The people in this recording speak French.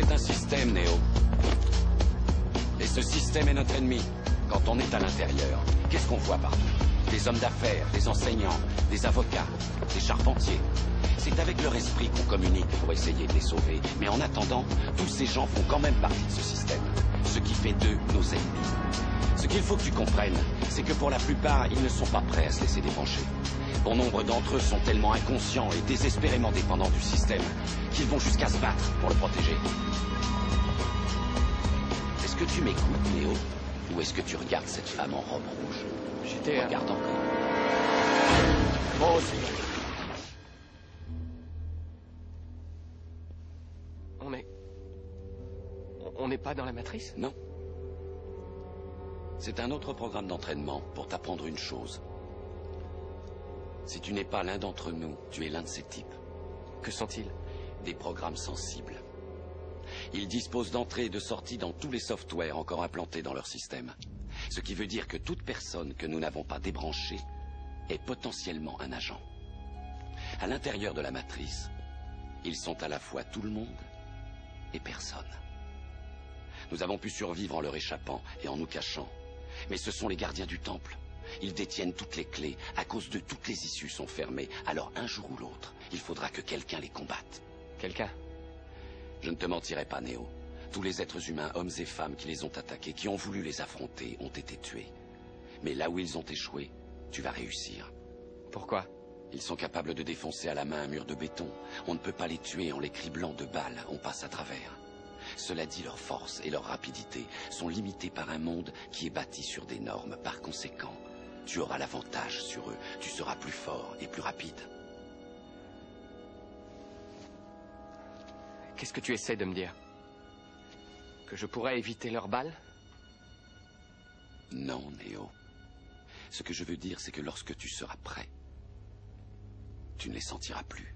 c'est un système, Néo. Et ce système est notre ennemi. Quand on est à l'intérieur, qu'est-ce qu'on voit partout? Des hommes d'affaires, des enseignants, des avocats, des charpentiers. C'est avec leur esprit qu'on communique pour essayer de les sauver. Mais en attendant, tous ces gens font quand même partie de ce système. Ce qui fait d'eux nos ennemis. Ce qu'il faut que tu comprennes, c'est que pour la plupart, ils ne sont pas prêts à se laisser débrancher. Bon nombre d'entre eux sont tellement inconscients et désespérément dépendants du système qu'ils vont jusqu'à se battre pour le protéger. Est-ce que tu m'écoutes, Néo? Ou est-ce que tu regardes cette femme en robe rouge? J'étais... Regarde encore. Moi aussi. On n'est pas dans la matrice? Non. C'est un autre programme d'entraînement pour t'apprendre une chose. Si tu n'es pas l'un d'entre nous, tu es l'un de ces types. Que sont-ils? Des programmes sensibles. Ils disposent d'entrées et de sorties dans tous les softwares encore implantés dans leur système. Ce qui veut dire que toute personne que nous n'avons pas débranchée est potentiellement un agent. À l'intérieur de la matrice, ils sont à la fois tout le monde et personne. Nous avons pu survivre en leur échappant et en nous cachant. Mais ce sont les gardiens du temple. Ils détiennent toutes les clés. À cause d'eux, toutes les issues sont fermées. Alors un jour ou l'autre, il faudra que quelqu'un les combatte. Quelqu'un? Je ne te mentirai pas, Néo. Tous les êtres humains, hommes et femmes qui les ont attaqués, qui ont voulu les affronter, ont été tués. Mais là où ils ont échoué, tu vas réussir. Pourquoi? Ils sont capables de défoncer à la main un mur de béton. On ne peut pas les tuer en les criblant de balles. On passe à travers. Cela dit, leur force et leur rapidité sont limitées par un monde qui est bâti sur des normes. Par conséquent, tu auras l'avantage sur eux. Tu seras plus fort et plus rapide. Qu'est-ce que tu essaies de me dire? Que je pourrais éviter leurs balles? Non, Néo. Ce que je veux dire, c'est que lorsque tu seras prêt, tu ne les sentiras plus.